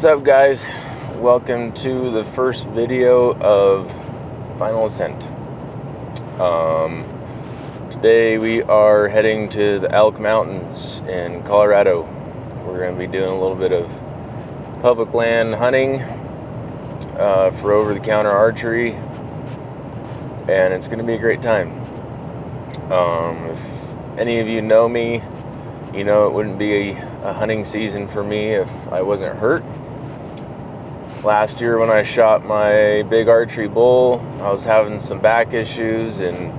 What's up, guys? Welcome to the first video of Final Ascent. Today we are heading to the Elk Mountains in Colorado. We're going to be doing a little bit of public land hunting for over-the-counter archery, and it's going to be a great time. If any of you know me, you know it wouldn't be a hunting season for me if I wasn't hurt. Last year when I shot my big archery bull, I was having some back issues and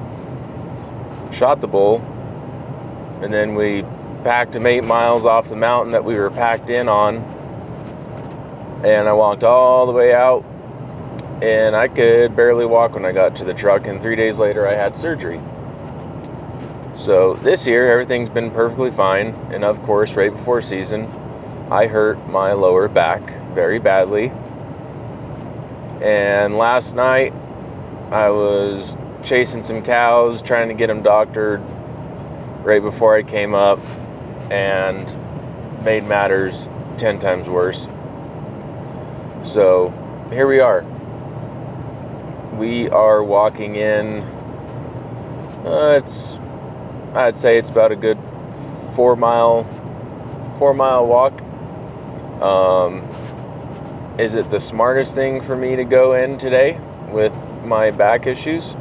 shot the bull, and then we packed him 8 miles off the mountain that we were packed in on, and I walked all the way out, and I could barely walk when I got to the truck, and 3 days later I had surgery. So this year everything's been perfectly fine, and of course right before season I hurt my lower back very badly. And last night I was chasing some cows, trying to get them doctored right before I came up, and made matters 10 times worse. So here we are. We are walking in, I'd say it's about a good 4 mile walk. Is it the smartest thing for me to go in today with my back issues?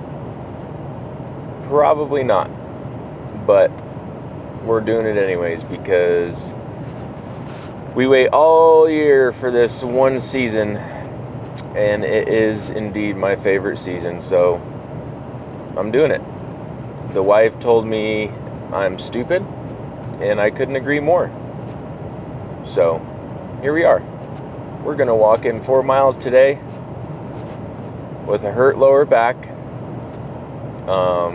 Probably not, but we're doing it anyways because we wait all year for this one season, and it is indeed my favorite season, so I'm doing it. The wife told me I'm stupid, and I couldn't agree more. So here we are. We're going to walk in 4 miles today with a hurt lower back. I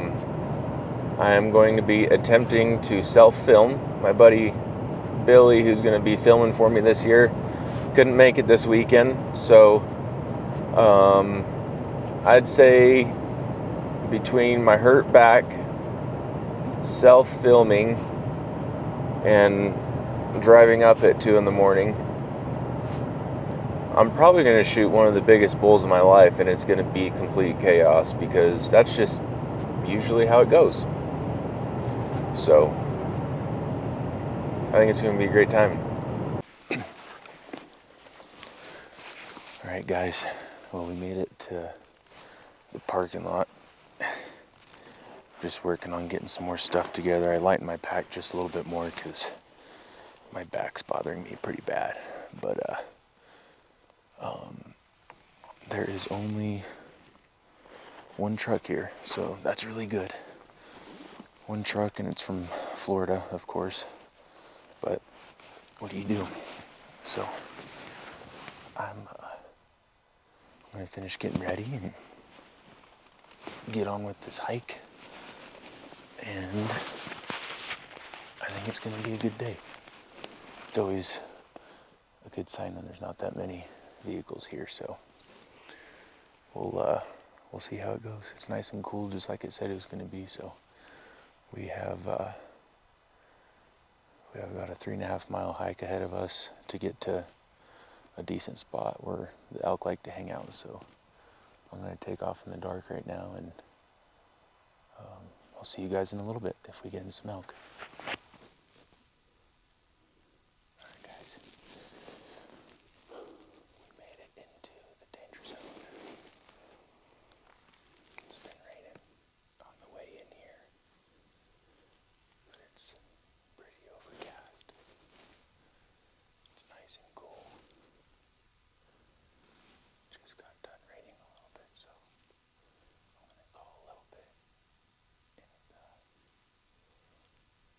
am going to be attempting to self-film. My buddy Billy, who's going to be filming for me this year, couldn't make it this weekend. So I'd say between my hurt back, self-filming, and driving up at 2 in the morning, I'm probably going to shoot one of the biggest bulls of my life, and it's going to be complete chaos because that's just usually how it goes. So I think it's going to be a great time. Alright guys, well, we made it to the parking lot. Just working on getting some more stuff together. I lightened my pack just a little bit more because my back's bothering me pretty bad. But there is only one truck here, so that's really good. One truck, and it's from Florida, of course. But what do you do? So I'm gonna finish getting ready and get on with this hike, and I think it's gonna be a good day. It's always a good sign when there's not that many vehicles here, so we'll see how it goes. It's nice and cool, just like it said it was going to be. So we have about a 3.5 mile hike ahead of us to get to a decent spot where the elk like to hang out. So I'm going to take off in the dark right now, and I'll see you guys in a little bit if we get into some elk.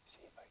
See if I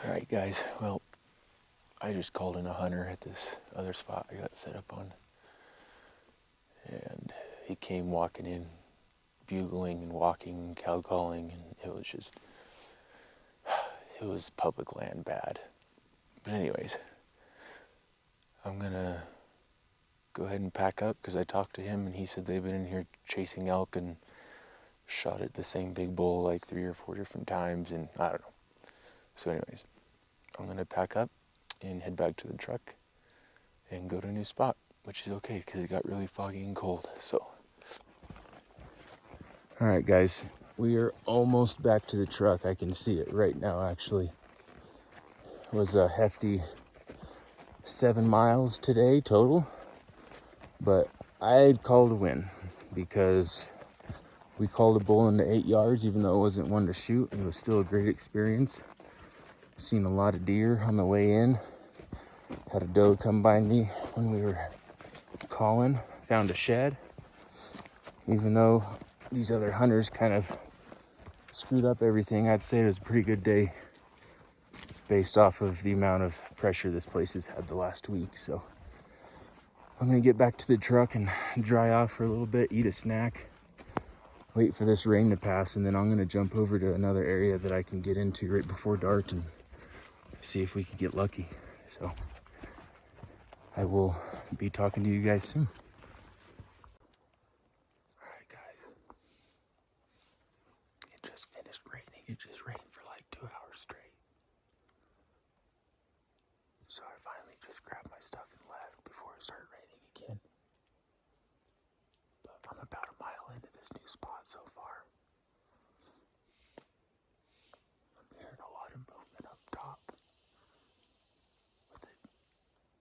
All right, guys. Well, I just called in a hunter at this other spot I got set up on. And he came walking in, bugling and walking, cow calling, and it was public land bad. But anyways, I'm gonna go ahead and pack up because I talked to him and he said they've been in here chasing elk and shot at the same big bull like 3 or 4 different times, and I don't know. So anyways, I'm gonna pack up and head back to the truck and go to a new spot, which is okay because it got really foggy and cold. So all right, guys, we are almost back to the truck. I can see it right now. Actually, it was a hefty 7 miles today total, but I'd called a win because we called a bull into 8 yards, even though it wasn't one to shoot. It was still a great experience. Seen a lot of deer on the way in. Had a doe come by me when we were calling. Found a shed. Even though these other hunters kind of screwed up everything, I'd say it was a pretty good day based off of the amount of pressure this place has had the last week. So I'm gonna get back to the truck and dry off for a little bit, eat a snack, wait for this rain to pass, and then I'm gonna jump over to another area that I can get into right before dark and see if we can get lucky. So I will be talking to you guys soon. All right, guys. It just finished raining. It just rained for like 2 hours straight. So I finally just grabbed my stuff and left before it started raining again. But I'm about a mile into this new spot so far. I'm hearing a lot of movement up top. With it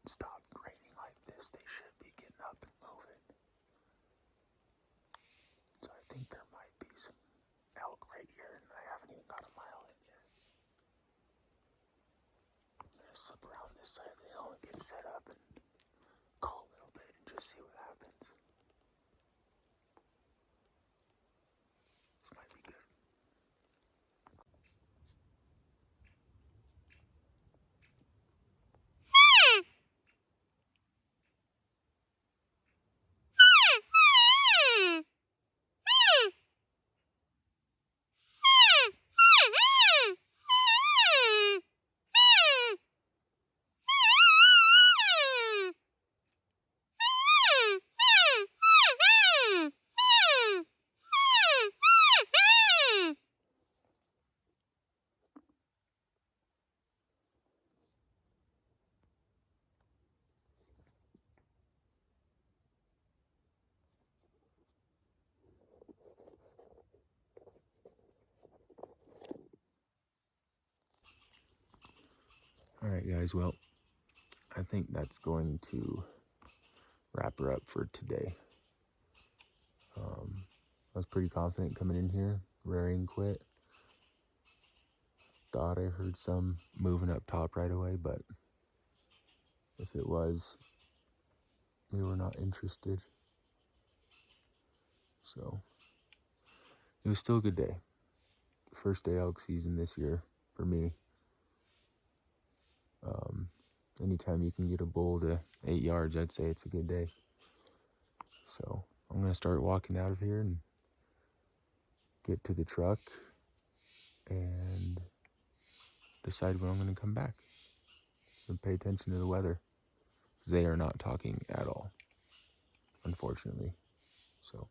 stopped raining like this, they should be getting up and moving. So I think there might be some elk right here, and I haven't even got a mile in yet. I'm gonna slip around this side of the hill and get set up and call a little bit and just see what happens. This might be good. All right, guys, well, I think that's going to wrap her up for today. I was pretty confident coming in here. Raring quit. Thought I heard some moving up top right away, but if it was, they were not interested. So it was still a good day. First day elk season this year for me. Anytime you can get a bull to 8 yards, I'd say it's a good day. So I'm gonna start walking out of here and get to the truck and decide when I'm gonna come back and pay attention to the weather. They are not talking at all, unfortunately. So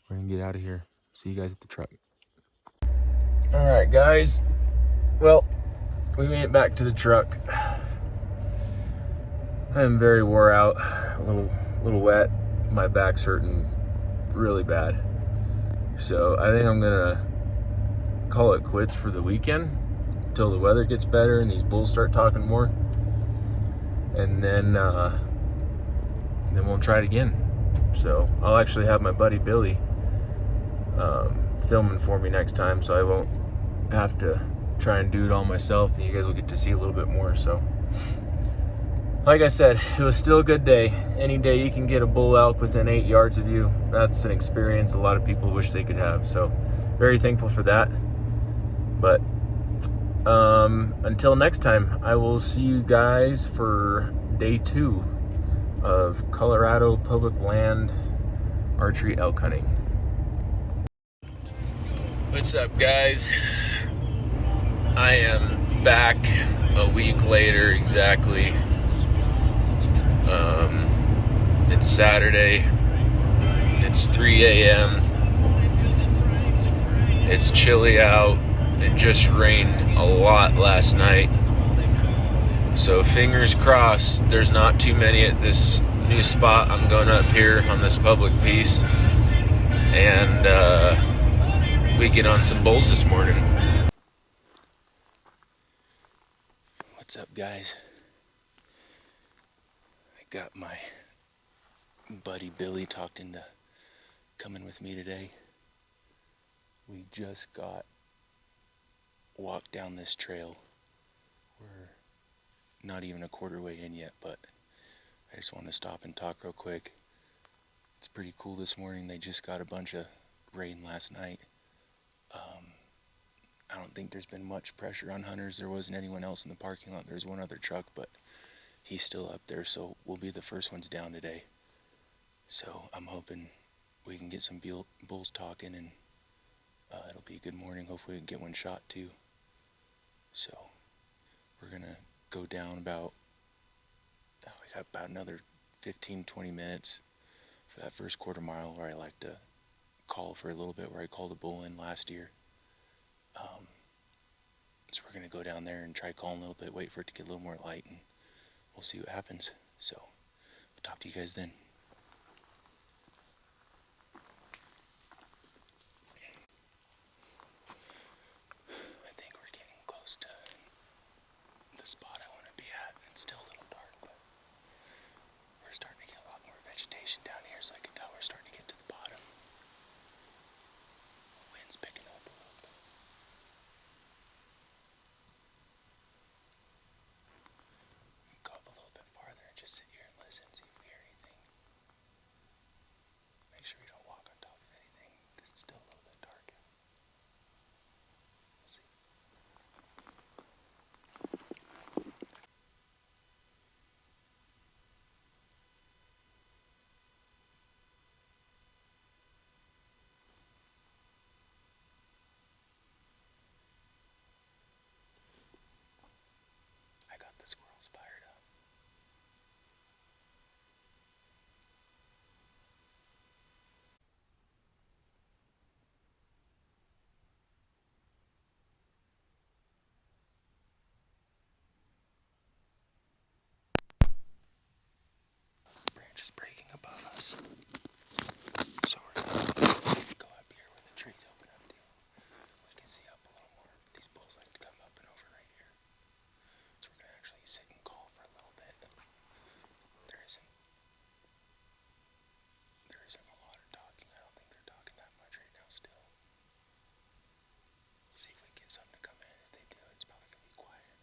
we're gonna get out of here. See you guys at the truck. All right, guys. Well, we made it back to the truck. I am very wore out, a little wet. My back's hurting really bad. So I think I'm gonna call it quits for the weekend until the weather gets better and these bulls start talking more. And then we'll try it again. So I'll actually have my buddy Billy filming for me next time, so I won't have to try and do it all myself, and you guys will get to see a little bit more. So like I said, it was still a good day. Any day you can get a bull elk within 8 yards of you, that's an experience a lot of people wish they could have. So very thankful for that. But Until next time, I will see you guys for day 2 of Colorado public land archery elk hunting. What's up, guys? I am back a week later exactly. It's Saturday. It's 3 a.m. It's chilly out. It just rained a lot last night. So fingers crossed there's not too many at this new spot I'm going up here on this public piece. And we get on some bulls this morning. What's up, guys? I got my buddy Billy talked into coming with me today. We just walked down this trail. We're not even a quarter way in yet, but I just want to stop and talk real quick. It's pretty cool this morning. They just got a bunch of rain last night. I don't think there's been much pressure on hunters. There wasn't anyone else in the parking lot. There's one other truck, but he's still up there, so we'll be the first ones down today. So I'm hoping we can get some bulls talking, and it'll be a good morning. Hopefully we can get one shot too. So we're gonna go down we got about another 15-20 minutes for that first quarter mile where I like to call for a little bit, where I called a bull in last year. So we're gonna go down there and try calling a little bit, wait for it to get a little more light, and we'll see what happens. So I'll talk to you guys then. I think we're getting close to the spot I want to be at. It's still a little dark, but we're starting to get a lot more vegetation down here, so I can tell we're starting to get to the bottom. Wind's picking up a little bit. Go up a little bit farther and just sit here and listen, see if we hear anything. Make sure we don't walk on top of anything, because it's still a little bit dark out. We'll see. I got the squirrels fired up. Branch is breaking above us. So we're gonna go up here where the trees open up to. We can see up a little more. These bulls like to come up and over right here. So we're gonna actually sit and call for a little bit. There isn't a lot of talking. I don't think they're talking that much right now still. See if we can get something to come in. If they do, it's probably gonna be quiet.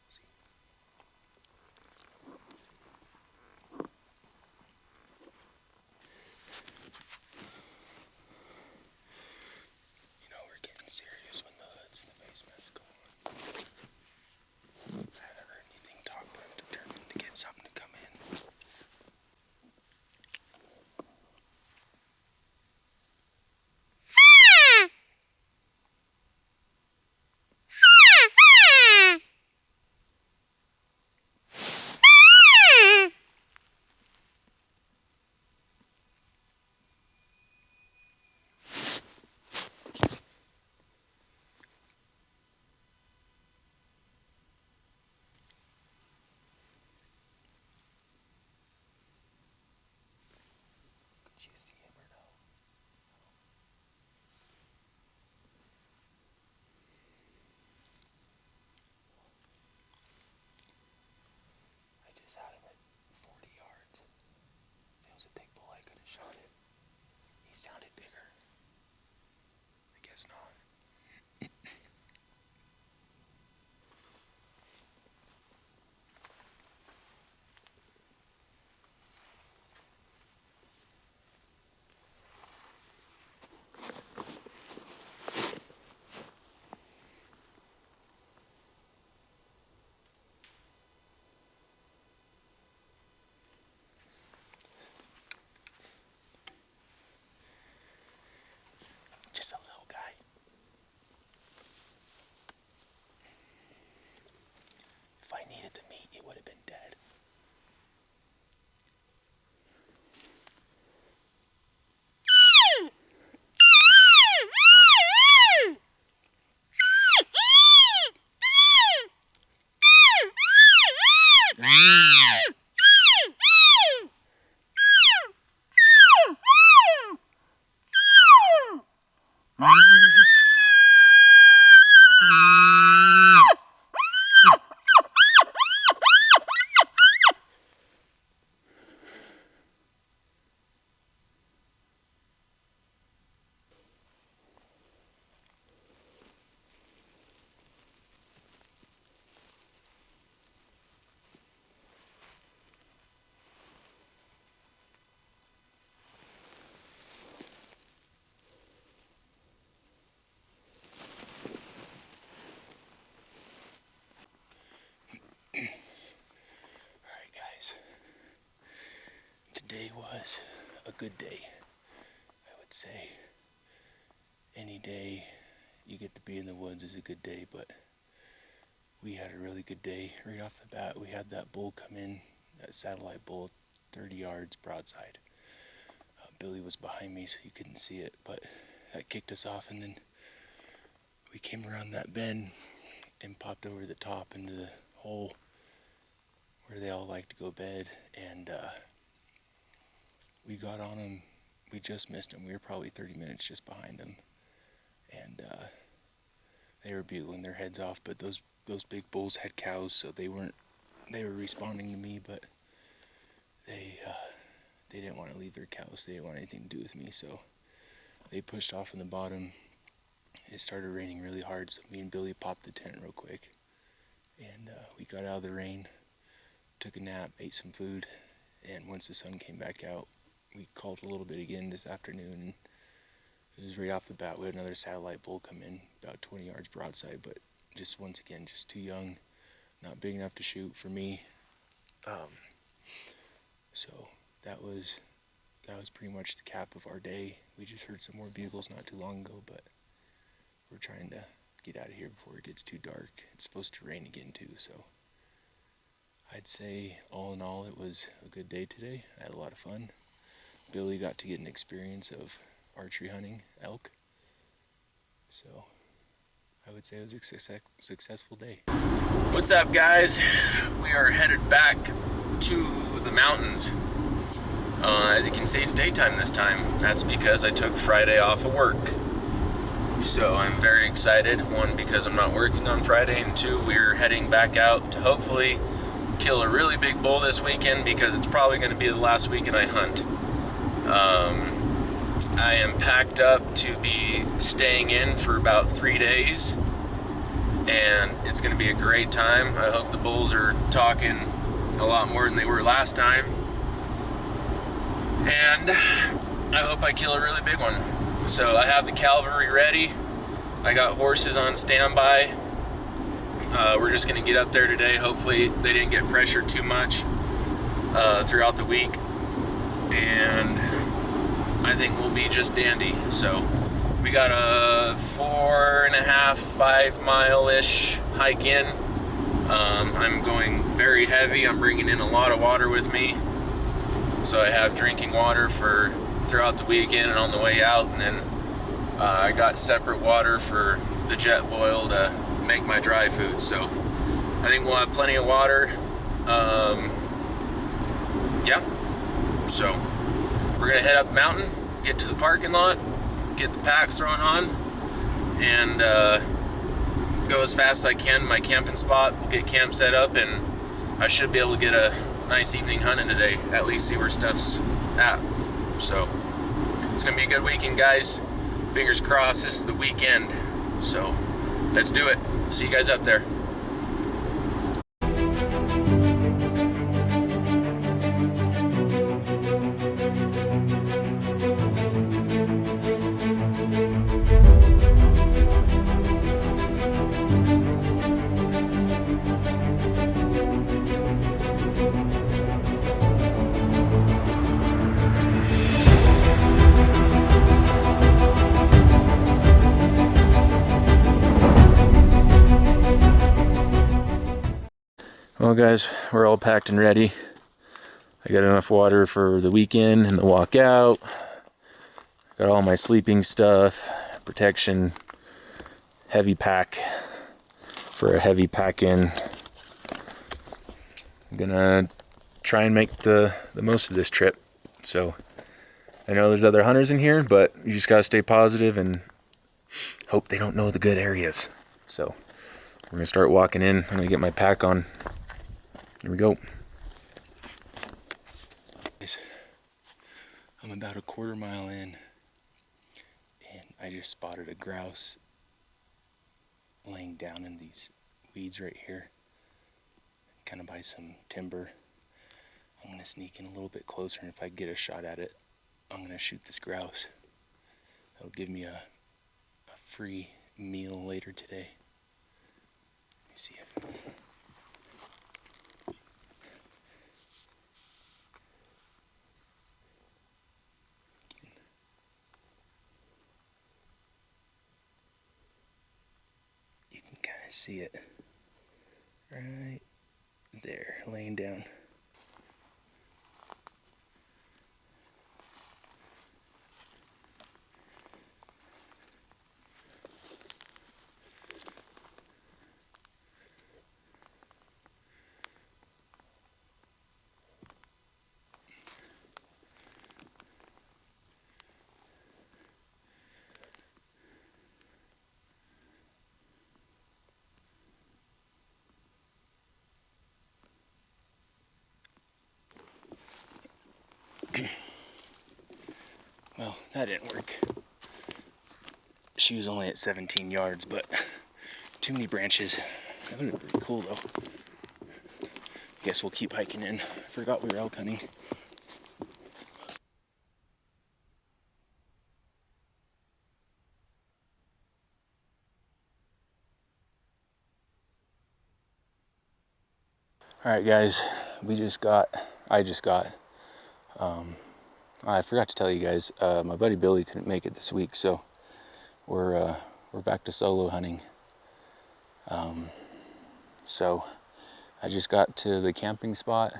See. You know we're getting serious when the hoods in the basement is going on. I haven't heard anything talk, but I'm determined to get something to come in. Choose the him or no. I just had him at 40 yards. If it was a big bull, I could have shot him. He sounded bigger. I guess not. would have been dead. Alright guys, today was a good day. I would say any day you get to be in the woods is a good day, but we had a really good day. Right off the bat, we had that bull come in, that satellite bull, 30 yards broadside. Billy was behind me so you couldn't see it, but that kicked us off, and then we came around that bend and popped over the top into the hole where they all like to go bed, and we got on them. We just missed them. We were probably 30 minutes just behind them, and they were bugling their heads off, but those big bulls had cows, so they were responding to me, but they didn't want to leave their cows. They didn't want anything to do with me, so they pushed off in the bottom. It started raining really hard, so me and Billy popped the tent real quick, and we got out of the rain, took a nap, ate some food, and once the sun came back out, we called a little bit again this afternoon, and it was right off the bat. We had another satellite bull come in, about 20 yards broadside, but just once again, just too young, not big enough to shoot for me. So that was pretty much the cap of our day. We just heard some more bugles not too long ago, but we're trying to get out of here before it gets too dark. It's supposed to rain again too, so I'd say all in all it was a good day today. I had a lot of fun. Billy got to get an experience of archery hunting elk, so I would say it was a successful day. What's up guys? We are headed back to the mountains. As you can see, it's daytime this time. That's because I took Friday off of work. So I'm very excited. One, because I'm not working on Friday, and two, we're heading back out to hopefully kill a really big bull this weekend, because it's probably going to be the last weekend I hunt. I am packed up to be staying in for about 3 days, and it's going to be a great time. I hope the bulls are talking a lot more than they were last time, and I hope I kill a really big one. So I have the cavalry ready. I got horses on standby. We're just going to get up there today. Hopefully they didn't get pressured too much throughout the week, and I think we'll be just dandy. So we got a 4.5, 5 mile-ish hike in. I'm going very heavy. I'm bringing in a lot of water with me, so I have drinking water for throughout the weekend and on the way out, and then I got separate water for the jet boil to make my dry food. So I think we'll have plenty of water. Yeah, so we're gonna head up the mountain, get to the parking lot, get the packs thrown on, and go as fast as I can to my camping spot. We'll get camp set up, and I should be able to get a nice evening hunting today, at least see where stuff's at. So it's gonna be a good weekend, guys. Fingers crossed this is the weekend. So let's do it. See you guys up there. Well guys, we're all packed and ready. I got enough water for the weekend and the walk out. Got all my sleeping stuff, protection, heavy pack for a heavy pack in. I'm gonna try and make the most of this trip. So I know there's other hunters in here, but you just gotta stay positive and hope they don't know the good areas. So we're gonna start walking in. I'm gonna get my pack on. Here we go. I'm about a quarter mile in and I just spotted a grouse laying down in these weeds right here, kind of by some timber. I'm gonna sneak in a little bit closer, and if I get a shot at it, I'm gonna shoot this grouse. That'll give me a free meal later today. Let me see it. You can kind of see it right there, laying down. Well, that didn't work. She was only at 17 yards, but too many branches. That would have been pretty cool though. Guess we'll keep hiking in. Forgot we were elk hunting. Alright guys, I forgot to tell you guys, my buddy Billy couldn't make it this week, so we're back to solo hunting. So I just got to the camping spot,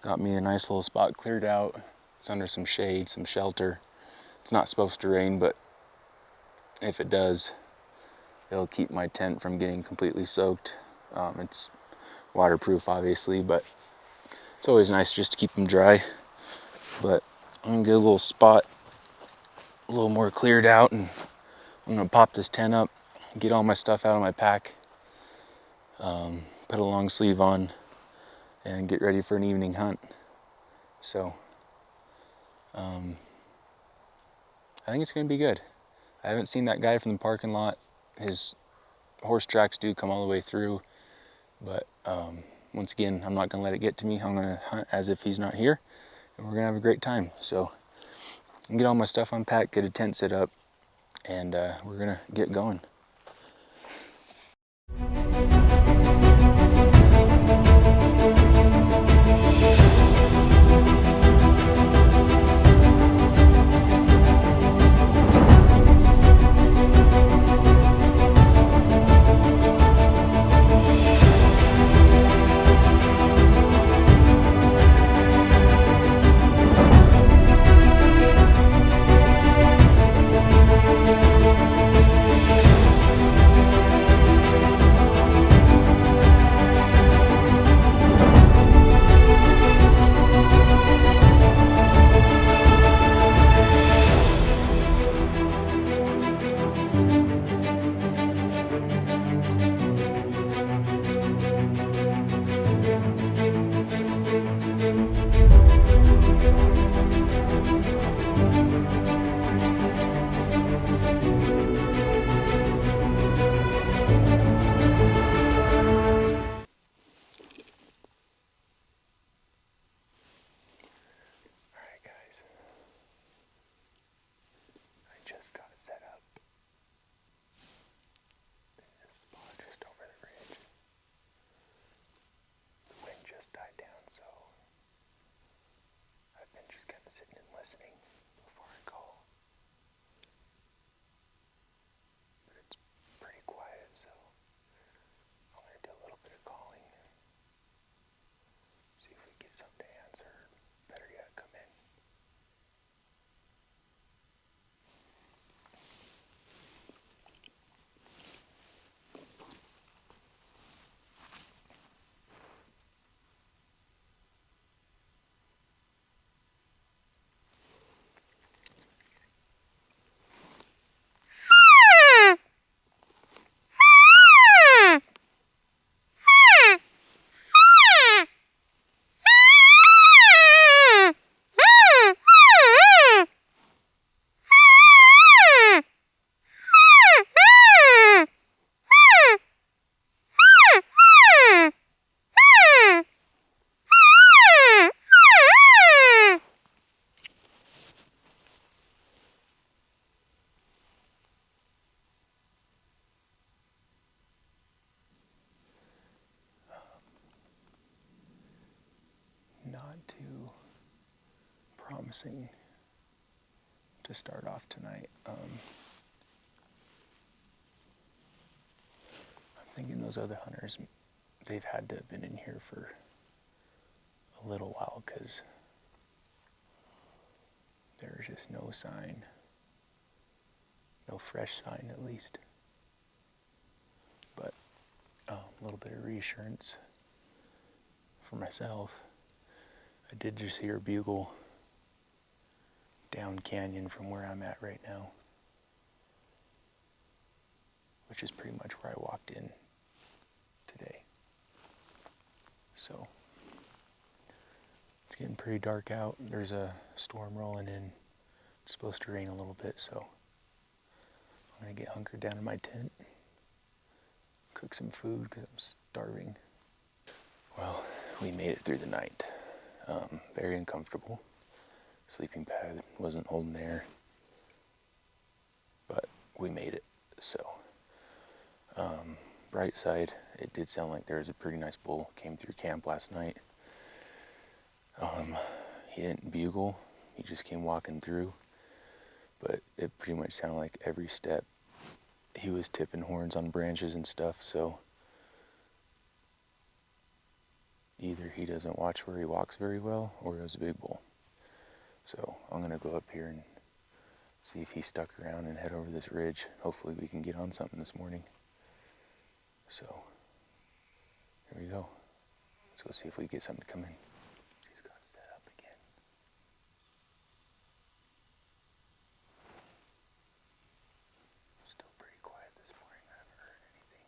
got me a nice little spot cleared out. It's under some shade, some shelter. It's not supposed to rain, but if it does, it'll keep my tent from getting completely soaked. It's waterproof obviously, but it's always nice just to keep them dry. But I'm gonna get a little spot a little more cleared out, and I'm gonna pop this tent up, get all my stuff out of my pack, put a long sleeve on, and get ready for an evening hunt. So I think it's gonna be good. I haven't seen that guy from the parking lot. His horse tracks do come all the way through, but once again, I'm not gonna let it get to me. I'm gonna hunt as if he's not here, and we're gonna have a great time. So I can get all my stuff unpacked, get a tent set up, and we're gonna get going. too promising to start off tonight. I'm thinking those other hunters, they've had to have been in here for a little while, because there's just no sign, no fresh sign at least. But a little bit of reassurance for myself. I did just hear a bugle down canyon from where I'm at right now, which is pretty much where I walked in today. So it's getting pretty dark out. There's a storm rolling in. It's supposed to rain a little bit, so I'm gonna get hunkered down in my tent, cook some food because I'm starving. Well, we made it through the night. Very uncomfortable. Sleeping pad wasn't holding air, but we made it. So, bright side, it did sound like there was a pretty nice bull came through camp last night. He didn't bugle, he just came walking through, but it pretty much sounded like every step he was tipping horns on branches and stuff. So either he doesn't watch where he walks very well, or it was a big bull. So I'm gonna go up here and see if he stuck around and head over this ridge. Hopefully we can get on something this morning. So here we go. Let's go see if we get something to come in. She's got set up again. Still pretty quiet this morning. I haven't heard anything.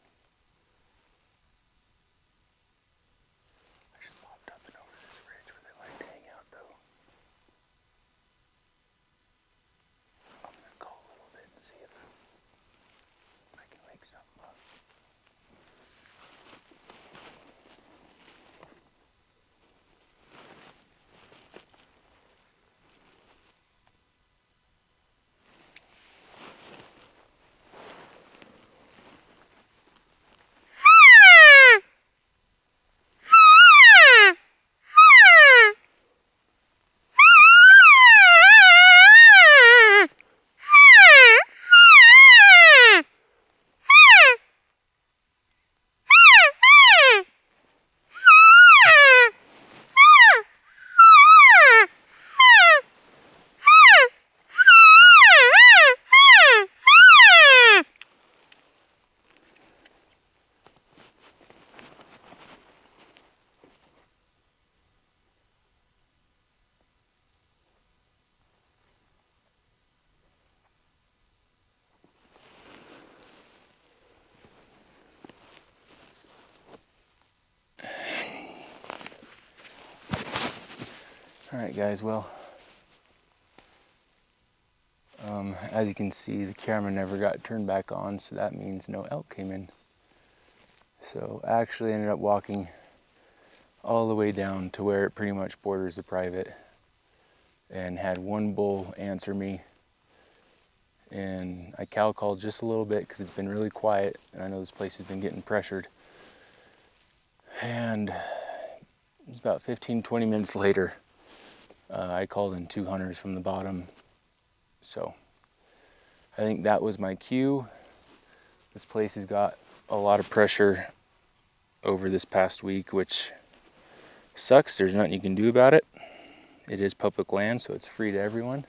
I just popped up and over this ridge where they like to hang out though. I'm gonna call a little bit and see if I can wake something up. Alright guys, well, as you can see, the camera never got turned back on, so that means no elk came in. So I actually ended up walking all the way down to where it pretty much borders the private, and had one bull answer me, and I cow called just a little bit because it's been really quiet and I know this place has been getting pressured. And it was about 15-20 minutes later, I called in 2 hunters from the bottom. So I think that was my cue. This place has got a lot of pressure over this past week, which sucks. There's nothing you can do about it. It is public land, so it's free to everyone.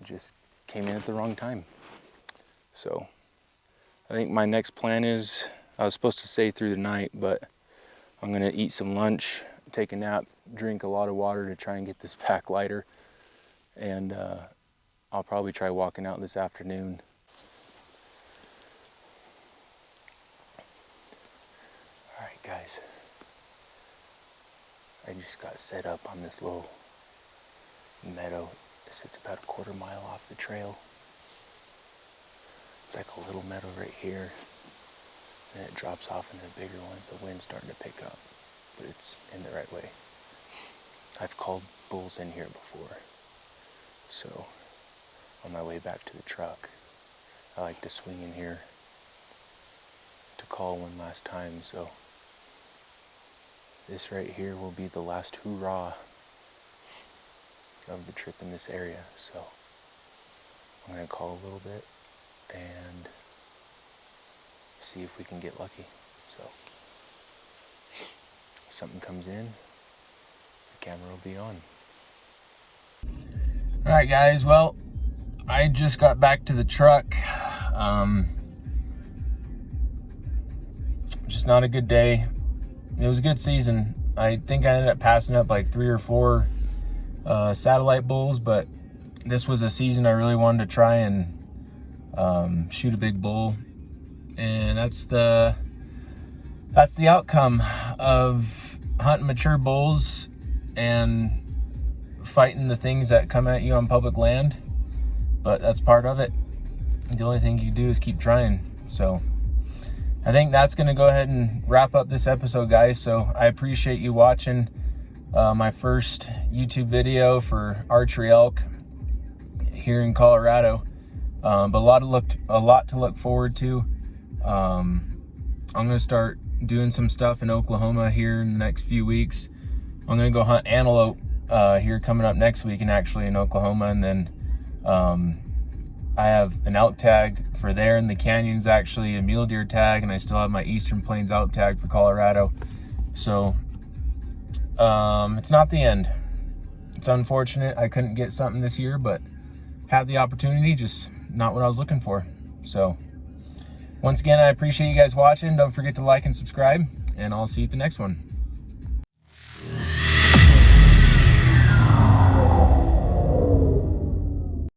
Just came in at the wrong time. So I think my next plan is, I was supposed to stay through the night, but I'm gonna eat some lunch, take a nap, drink a lot of water to try and get this pack lighter, and I'll probably try walking out this afternoon. All right, guys. I just got set up on this little meadow. It sits about a quarter mile off the trail. It's like a little meadow right here. Then it drops off into a bigger one. The wind's starting to pick up, but it's in the right way. I've called bulls in here before. So on my way back to the truck, I like to swing in here to call one last time. So this right here will be the last hoorah of the trip in this area. So I'm gonna call a little bit and see if we can get lucky. So if something comes in, the camera will be on. All right, guys, well, I just got back to the truck. Just not a good day. It was a good season. I think I ended up passing up like 3 or 4 satellite bulls, but this was a season I really wanted to try and shoot a big bull, and that's the outcome of hunting mature bulls and fighting the things that come at you on public land. But that's part of it. The only thing you can do is keep trying. So I think that's going to go ahead and wrap up this episode, guys. So I appreciate you watching my first YouTube video for archery elk here in Colorado. But a lot to look forward to. I'm going to start doing some stuff in Oklahoma here in the next few weeks. I'm going to go hunt antelope here coming up next week, and actually in Oklahoma, and then I have an elk tag for there in the canyons, actually a mule deer tag, and I still have my Eastern Plains elk tag for Colorado. So it's not the end. It's unfortunate I couldn't get something this year, but had the opportunity, just not what I was looking for. So once again, I appreciate you guys watching. Don't forget to like and subscribe, and I'll see you at the next one.